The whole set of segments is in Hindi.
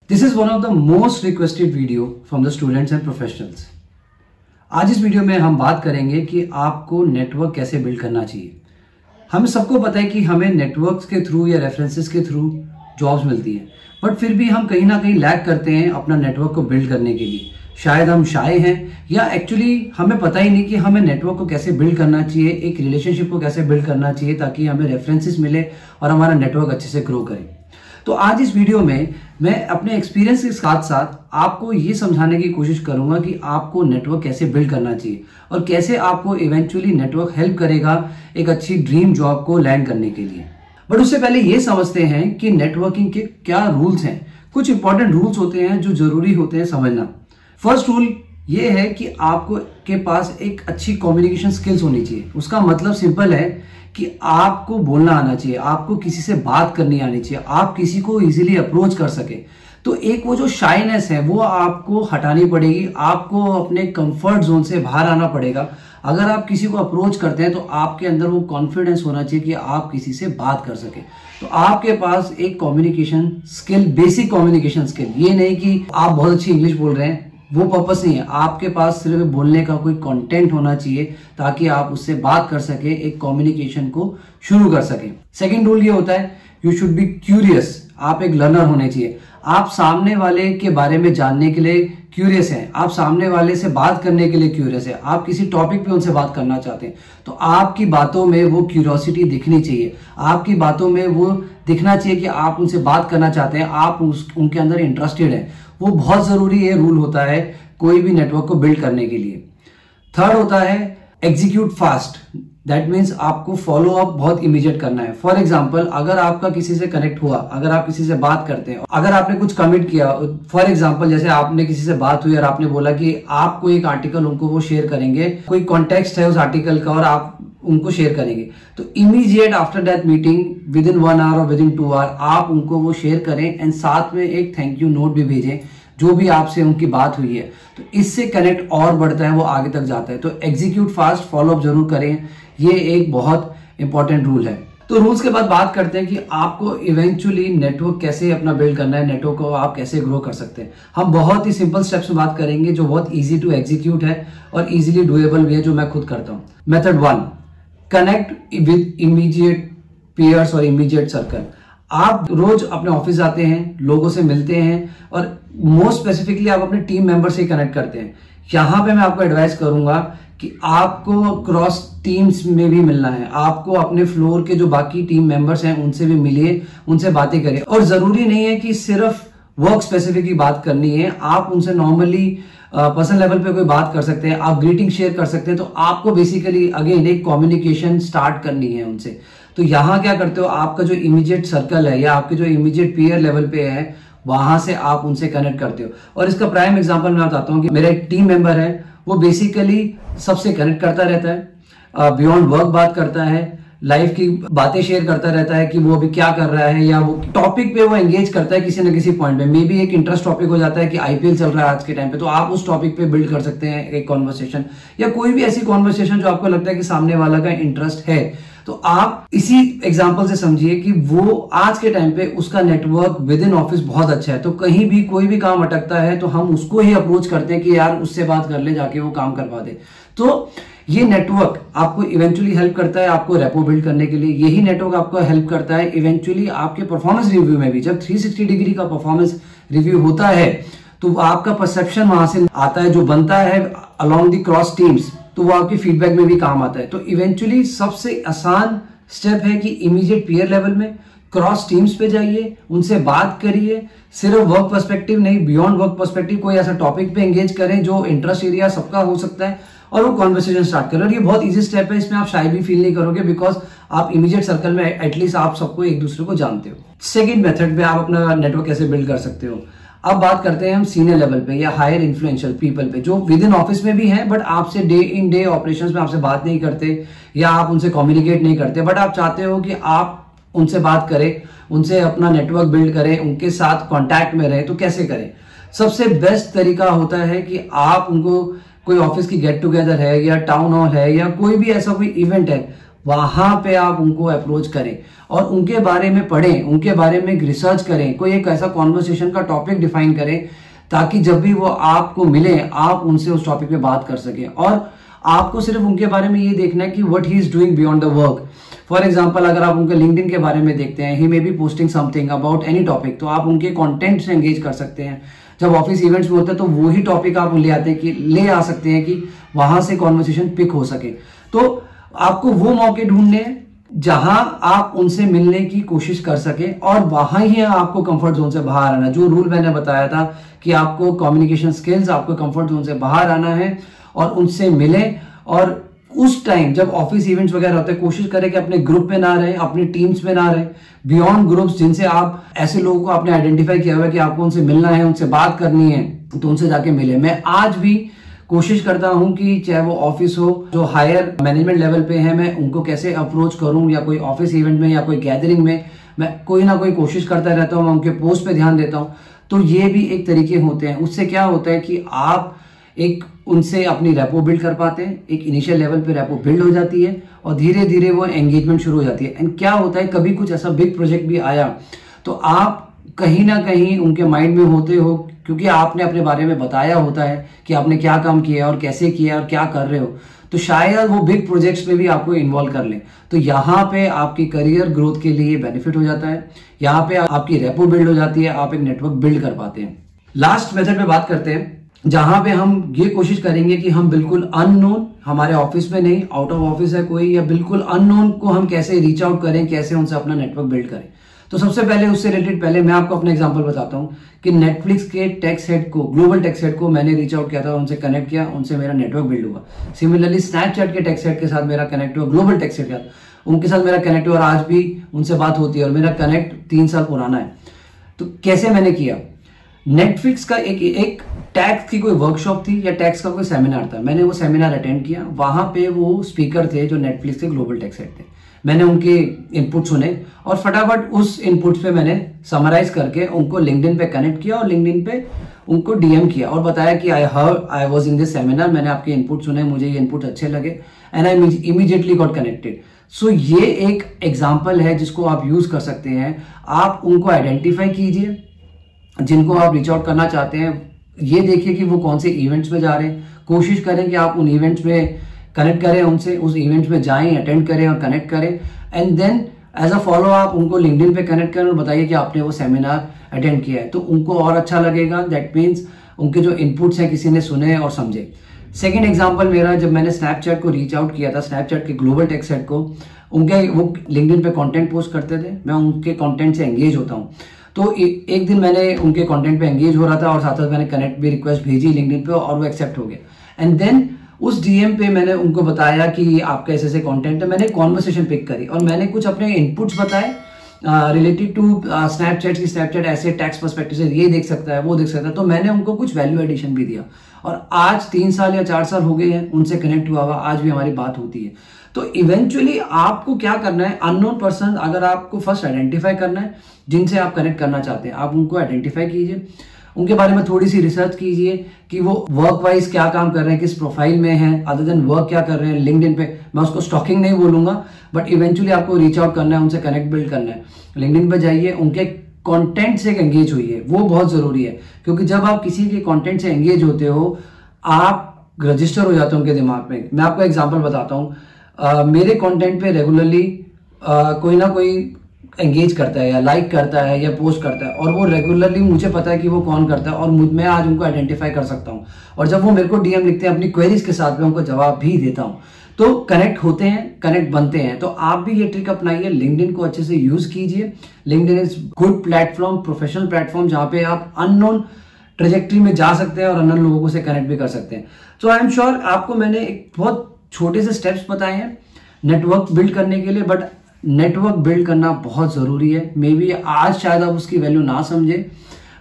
This is one of the most requested video from the students and professionals. आज इस वीडियो में हम बात करेंगे कि आपको नेटवर्क कैसे बिल्ड करना चाहिए। हमें सबको पता है कि हमें नेटवर्क्स के थ्रू या रेफरेंसेस के थ्रू जॉब्स मिलती है, बट फिर भी हम कहीं ना कहीं लैग करते हैं अपना नेटवर्क को बिल्ड करने के लिए। शायद हम शाय हैं या एक्चुअली हमें पता ही नहीं कि हमें नेटवर्क को कैसे बिल्ड करना चाहिए, एक रिलेशनशिप को कैसे बिल्ड करना चाहिए ताकि हमें रेफरेंसेस मिले और हमारा नेटवर्क अच्छे से ग्रो करे। तो आज इस वीडियो में मैं अपने एक्सपीरियंस के साथ साथ आपको ये समझाने की कोशिश करूंगा कि आपको नेटवर्क कैसे बिल्ड करना चाहिए और कैसे आपको इवेंचुअली नेटवर्क हेल्प करेगा एक अच्छी ड्रीम जॉब को लैंड करने के लिए। बट उससे पहले ये समझते हैं कि नेटवर्किंग के क्या रूल्स हैं। कुछ इंपॉर्टेंट रूल्स होते हैं जो जरूरी होते हैं समझना। फर्स्ट रूल ये है कि आपको के पास एक अच्छी कम्युनिकेशन स्किल्स होनी चाहिए। उसका मतलब सिंपल है कि आपको बोलना आना चाहिए, आपको किसी से बात करनी आनी चाहिए, आप किसी को इजीली अप्रोच कर सके। तो एक वो जो शाइनेस है वो आपको हटानी पड़ेगी, आपको अपने कंफर्ट जोन से बाहर आना पड़ेगा। अगर आप किसी को अप्रोच करते हैं तो आपके अंदर वो कॉन्फिडेंस होना चाहिए कि आप किसी से बात कर सके। तो आपके पास एक communication skill, basic communication skill, ये नहीं कि आप बहुत अच्छी इंग्लिश बोल रहे हैं, वो पर्पस नहीं है। आपके पास सिर्फ बोलने का कोई कंटेंट होना चाहिए ताकि आप उससे बात कर सके, एक कम्युनिकेशन को शुरू कर सके। सेकंड रूल ये होता है यू शुड बी क्यूरियस। आप एक लर्नर होने चाहिए। आप सामने वाले के बारे में जानने के लिए क्यूरियस हैं, आप सामने वाले से बात करने के लिए क्यूरियस है, आप किसी टॉपिक पे उनसे बात करना चाहते हैं तो आपकी बातों में वो क्यूरियोसिटी दिखनी चाहिए, आपकी बातों में वो दिखना चाहिए कि आप उनसे बात करना चाहते हैं, आप उनके अंदर इंटरेस्टेड हैं। वो बहुत जरूरी है, रूल होता है कोई भी नेटवर्क को बिल्ड करने के लिए। थर्ड होता है एग्जीक्यूट फास्ट। दैट मीन्स आपको फॉलो अप बहुत इमीडिएट करना है। फॉर एग्जाम्पल, अगर आपका किसी से कनेक्ट हुआ, अगर आप किसी से बात करते हैं, अगर आपने कुछ कमिट किया, फॉर एग्जाम्पल जैसे आपने किसी से बात हुई और आपने बोला कि आप कोई एक आर्टिकल उनको वो शेयर करेंगे, कोई कॉन्टेक्स्ट है उस आर्टिकल का और आप उनको शेयर करेंगे, तो immediate after that meeting within 1 hour और विद इन 2 आवर आप उनको वो शेयर करें एंड साथ में एक थैंक यू नोट भी भेजें जो भी आपसे उनकी बात हुई है। तो इससे कनेक्ट और बढ़ता है, वो आगे तक जाता है। तो एग्जीक्यूट फास्ट, फॉलो अप जरूर करें, ये एक बहुत इंपॉर्टेंट रूल है। तो रूल्स के बाद बात करते हैं कि आपको इवेंचुअली नेटवर्क कैसे अपना बिल्ड करना है, नेटवर्क को आप कैसे ग्रो कर सकते हैं। हम बहुत ही सिंपल स्टेप्स में बात करेंगे जो बहुत इजी टू एग्जीक्यूट है और इजीली डुएबल भी है, जो मैं खुद करता हूं। Method 1, connect with immediate peers और इमीडिएट सर्कल। आप रोज अपने ऑफिस आते हैं, लोगों से मिलते हैं और मोस्ट स्पेसिफिकली आप अपने टीम मेंबर से कनेक्ट करते हैं। यहां पे मैं आपको एडवाइस करूंगा कि आपको क्रॉस टीम्स में भी मिलना है। आपको अपने फ्लोर के जो बाकी टीम मेंबर्स हैं उनसे भी मिलिए, उनसे बातें करिए। और जरूरी नहीं है कि सिर्फ वर्क स्पेसिफिक की बात करनी है, आप उनसे नॉर्मली पर्सनल लेवल पे कोई बात कर सकते हैं, आप ग्रीटिंग शेयर कर सकते हैं। तो आपको बेसिकली अगेन एक कम्युनिकेशन स्टार्ट करनी है उनसे। तो यहां क्या करते हो, आपका जो इमीडिएट सर्कल है या आपके जो इमीडिएट पीयर लेवल पे है वहां से आप उनसे कनेक्ट करते हो। और इसका प्राइम एग्जांपल मैं बताता हूं कि मेरा एक टीम मेंबर है, वो बेसिकली सबसे कनेक्ट करता रहता है, बियॉन्ड वर्क बात करता है, लाइफ की बातें शेयर करता रहता है कि वो अभी क्या कर रहा है या वो टॉपिक पे वो एंगेज करता है किसी न किसी पॉइंट पे। मे बी एक इंटरेस्ट टॉपिक हो जाता है कि आईपीएल चल रहा है आज के टाइम पे, तो आप उस टॉपिक पे बिल्ड कर सकते हैं एक कॉन्वर्सेशन या कोई भी ऐसी कॉन्वर्सेशन जो आपको लगता है कि सामने वाला का इंटरेस्ट है। तो आप इसी एग्जांपल से समझिए कि वो आज के टाइम पे उसका नेटवर्क विद इन ऑफिस बहुत अच्छा है। तो कहीं भी कोई भी काम अटकता है तो हम उसको ही अप्रोच करते हैं कि यार उससे बात कर ले, जाके वो काम करवा दे। तो ये नेटवर्क आपको इवेंचुअली हेल्प करता है आपको रेपो बिल्ड करने के लिए। यही नेटवर्क आपको हेल्प करता है इवेंचुअली आपके परफॉर्मेंस रिव्यू में भी। जब 360 डिग्री का परफॉर्मेंस रिव्यू होता है तो आपका परसेप्शन वहां से आता है जो बनता है अलॉन्ग द क्रॉस टीम्स, तो वो आपके फीडबैक में भी काम आता है। तो इवेंचुअली सबसे आसान स्टेप है कि इमीडिएट पीयर लेवल में क्रॉस टीम्स पे जाइए, उनसे बात करिए, सिर्फ वर्क पर्सपेक्टिव नहीं, बियॉन्ड वर्क पर्सपेक्टिव कोई ऐसा टॉपिक पे एंगेज करें जो इंटरेस्ट एरिया सबका हो सकता है और वो कॉन्वर्सेशन स्टार्ट करें। और ये बहुत इजी स्टेप है, इसमें आप शायद भी फील नहीं करोगे बिकॉज आप इमीडिएट सर्कल में एटलीस्ट आप सबको एक दूसरे को जानते हो। सेकेंड मेथड पे आप अपना नेटवर्क कैसे बिल्ड कर सकते हो। अब बात करते हैं हम सीनियर लेवल पे या हायर इन्फ्लुएंशियल पीपल पे जो विद इन ऑफिस में भी हैं बट आपसे डे इन डे ऑपरेशंस में आपसे बात नहीं करते या आप उनसे कम्युनिकेट नहीं करते, बट आप चाहते हो कि आप उनसे बात करें, उनसे अपना नेटवर्क बिल्ड करें, उनके साथ कांटेक्ट में रहें। तो कैसे करें? सबसे बेस्ट तरीका होता है कि आप उनको कोई ऑफिस की गेट टुगेदर है या टाउन हॉल है या कोई भी ऐसा कोई इवेंट है वहां पे आप उनको अप्रोच करें और उनके बारे में पढ़ें, उनके बारे में रिसर्च करें, कोई एक ऐसा कॉन्वर्सेशन का टॉपिक डिफाइन करें ताकि जब भी वो आपको मिले आप उनसे उस टॉपिक पे बात कर सकें। और आपको सिर्फ उनके बारे में ये देखना है कि what he is doing beyond the work. For example, अगर आप उनके लिंक्डइन के बारे में देखते हैं, he may be posting something about any topic, तो आप उनके कंटेंट से एंगेज कर सकते हैं। जब ऑफिस इवेंट्स में होते हैं तो वही टॉपिक आप ले आ सकते हैं कि वहां से कॉन्वर्सेशन पिक हो सके। तो आपको वो मौके ढूंढने हैं जहां आप उनसे मिलने की कोशिश कर सके और वहां ही आपको कंफर्ट जोन से बाहर आना। जो रूल मैंने बताया था कि आपको कम्युनिकेशन स्किल्स, आपको कंफर्ट जोन से बाहर आना है और उनसे मिले। और उस टाइम जब ऑफिस इवेंट्स वगैरह होते हैं, कोशिश करें कि अपने ग्रुप में ना रहे, अपनी टीम्स में ना रहे, बियॉन्ड ग्रुप्स जिनसे आप ऐसे लोगों को आपने आइडेंटिफाई किया हुआ है कि आपको उनसे मिलना है, उनसे बात करनी है, तो उनसे जाके मिले। मैं आज भी कोशिश करता हूं कि चाहे वो ऑफिस हो, जो हायर मैनेजमेंट लेवल पे है, मैं उनको कैसे अप्रोच करूं, या कोई ऑफिस इवेंट में या कोई गैदरिंग में मैं कोई ना कोई कोशिश करता रहता हूं, मैं उनके पोस्ट पे ध्यान देता हूं। तो ये भी एक तरीके होते हैं। उससे क्या होता है कि आप एक उनसे अपनी रेपो बिल्ड कर पाते हैं, एक इनिशियल लेवल पे रेपो बिल्ड हो जाती है और धीरे धीरे वो एंगेजमेंट शुरू हो जाती है। एंड क्या होता है, कभी कुछ ऐसा बिग प्रोजेक्ट भी आया तो आप कहीं ना कहीं उनके माइंड में होते हो, क्योंकि आपने अपने बारे में बताया होता है कि आपने क्या काम किया और कैसे किया और क्या कर रहे हो, तो शायद वो बिग प्रोजेक्ट्स में भी आपको इन्वॉल्व कर लें। तो यहाँ पे आपकी करियर ग्रोथ के लिए बेनिफिट हो जाता है, यहाँ पे आपकी रेपो बिल्ड हो जाती है, आप एक नेटवर्क बिल्ड कर पाते हैं। लास्ट मेथड पे बात करते हैं, जहां पे हम ये कोशिश करेंगे कि हम बिल्कुल अननोन, हमारे ऑफिस में नहीं, आउट ऑफ ऑफिस है कोई, या बिल्कुल अननोन को हम कैसे रीच आउट करें, कैसे उनसे अपना नेटवर्क बिल्ड करें। तो सबसे पहले उससे रिलेटेड पहले मैं आपको अपना एग्जांपल बताता हूं कि नेटफ्लिक्स के टेक्स हेड को, ग्लोबल टेक्स हेड को मैंने रीच आउट किया था, उनसे कनेक्ट किया, उनसे मेरा नेटवर्क बिल्ड हुआ। सिमिलरली स्नैपचैट के टेक्स हेड के साथ मेरा कनेक्ट हुआ, ग्लोबल टेक्स हेड उनके साथ मेरा कनेक्ट हुआ और आज भी उनसे बात होती है और मेरा कनेक्ट 3 साल पुराना है। तो कैसे मैंने किया, नेटफ्लिक्स का एक टैक्स की कोई वर्कशॉप थी या टैक्स का कोई सेमिनार था, मैंने वो सेमिनार अटेंड किया। वहां पे वो स्पीकर थे जो नेटफ्लिक्स के ग्लोबल टैक्स हेड थे। मैंने उनके इनपुट सुने और फटाफट उस इनपुट्स पे मैंने समराइज करके उनको लिंक्डइन पे कनेक्ट किया और लिंक्डइन पे उनको डीएम किया और बताया कि I was in this seminar, मैंने आपके इनपुट सुने, मुझे ये इनपुट अच्छे लगे and I immediately got connected. So ये एक एग्जाम्पल है जिसको आप यूज कर सकते हैं। आप उनको आइडेंटिफाई कीजिए जिनको आप रीच आउट करना चाहते हैं, ये देखिए कि वो कौन से इवेंट्स में जा रहे हैं, कोशिश करें कि आप उन इवेंट्स में कनेक्ट करें उनसे, उस इवेंट्स में जाएं, अटेंड करें और कनेक्ट करें। And then as a follow आप उनको लिंक्डइन पे कनेक्ट करें और बताइए कि आपने वो सेमिनार अटेंड किया है, तो उनको और अच्छा लगेगा। दैट मीन्स उनके जो इनपुट्स हैं किसी ने सुने और समझे। सेकेंड एग्जाम्पल मेरा, जब मैंने स्नैपचैट को रीच आउट किया था, स्नैपचैट के ग्लोबल टेक्स हेड को, उनके वो लिंक्डइन पे कंटेंट पोस्ट करते थे, मैं उनके कंटेंट से एंगेज होता हूँ। तो एक दिन मैंने उनके कंटेंट पे एंगेज हो रहा था और साथ साथ मैंने कनेक्ट भी रिक्वेस्ट भेजी लिंक्डइन पे और वो एक्सेप्ट हो गया। एंड देन उस डीएम पे मैंने उनको बताया कि आपका ऐसे कंटेंट है, मैंने कॉन्वर्सेशन पिक करी और मैंने कुछ अपने इनपुट्स बताए रिलेटेड टू स्नैपचैट की, स्नैपचैट ऐसे टैक्स पर्सपेक्टिव से ये देख सकता है, वो देख सकता है। तो मैंने उनको कुछ वैल्यू एडिशन भी दिया और आज 3 साल या 4 साल हो गए हैं उनसे कनेक्ट हुआ, आज भी हमारी बात होती है। तो इवेंचुअली आपको क्या करना है, अननोन पर्सन अगर आपको फर्स्ट आइडेंटिफाई करना है जिनसे आप कनेक्ट करना चाहते हैं, आप उनको आइडेंटिफाई कीजिए, उनके बारे में थोड़ी सी रिसर्च कीजिए कि वो वर्क वाइज क्या काम कर रहे हैं, किस प्रोफाइल में हैं, अदर देन वर्क क्या कर रहे हैं लिंक्डइन पे। मैं उसको स्टॉकिंग नहीं बोलूंगा, बट इवेंचुअली आपको रीच आउट करना है, उनसे कनेक्ट बिल्ड करना है। लिंक्डइन पे जाइए, उनके कंटेंट से एंगेज होइए, वो बहुत जरूरी है, क्योंकि जब आप किसी के कंटेंट से एंगेज होते हो आप रजिस्टर हो जाते हो उनके दिमाग में। मैं आपको एग्जाम्पल बताता हूँ, मेरे कंटेंट पे रेगुलरली कोई ना कोई एंगेज करता है या लाइक करता है या पोस्ट करता है और वो रेगुलरली मुझे पता है कि वो कौन करता है और मैं आज उनको आइडेंटिफाई कर सकता हूँ। और जब वो मेरे को डीएम लिखते हैं अपनी क्वेरीज के साथ, मैं उनको जवाब भी देता हूँ। तो कनेक्ट होते हैं, कनेक्ट बनते हैं। तो आप भी ये ट्रिक अपनाइए, लिंक्डइन को अच्छे से यूज कीजिए। LinkedIn is good platform, professional platform, जहां पे आप अननोन ट्रेजेक्ट्री में जा सकते हैं और अननोन लोगों से कनेक्ट भी कर सकते हैं। तो आई एम श्योर आपको मैंने एक बहुत छोटे से स्टेप्स बताए हैं नेटवर्क बिल्ड करने के लिए, बट नेटवर्क बिल्ड करना बहुत जरूरी है। मे बी आज शायद आप उसकी वैल्यू ना समझे,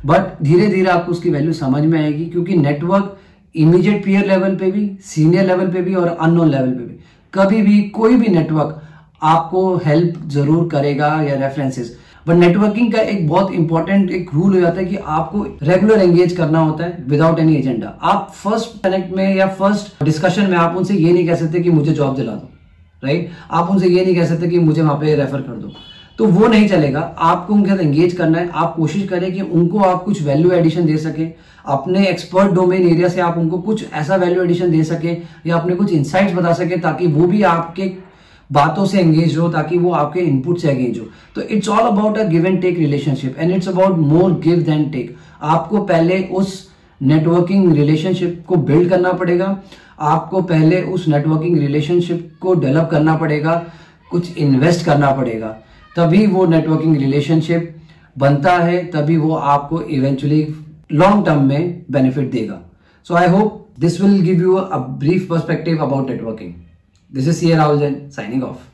बट धीरे धीरे आपको उसकी वैल्यू समझ में आएगी, क्योंकि नेटवर्क इमीडिएट पीयर लेवल पे भी, सीनियर लेवल पे भी और अननोन लेवल पे भी, कभी भी कोई भी नेटवर्क आपको हेल्प जरूर करेगा या रेफरेंसेस। बट नेटवर्किंग का एक बहुत इंपॉर्टेंट एक रूल हो जाता है कि आपको रेगुलर एंगेज करना होता है विदाउट एनी एजेंडा। आप फर्स्ट कनेक्ट में या फर्स्ट डिस्कशन में आप उनसे ये नहीं कह सकते कि मुझे जॉब दिला दो, राइट। आप उनसे ये नहीं कह सकते कि मुझे वहां पे रेफर कर दो, तो वो नहीं चलेगा। आपको उनके साथ एंगेज करना है। आप कोशिश करें कि उनको आप कुछ वैल्यू एडिशन दे सके, अपने एक्सपर्ट डोमेन एरिया से आप उनको कुछ ऐसा वैल्यू एडिशन दे सके या अपने कुछ इंसाइट्स बता सके, ताकि वो भी आपके बातों से एंगेज हो, ताकि वो आपके इनपुट से एंगेज हो। तो it's all about a give and take relationship, and it's about more give than take. आपको पहले उस नेटवर्किंग रिलेशनशिप को बिल्ड करना पड़ेगा, आपको पहले उस नेटवर्किंग रिलेशनशिप को डेवलप करना पड़ेगा, कुछ इन्वेस्ट करना पड़ेगा, तभी वो नेटवर्किंग रिलेशनशिप बनता है, तभी वो आपको इवेंचुअली लॉन्ग टर्म में बेनिफिट देगा। So I hope this will give you a brief perspective about networking. This is C. Rahul Jain signing off.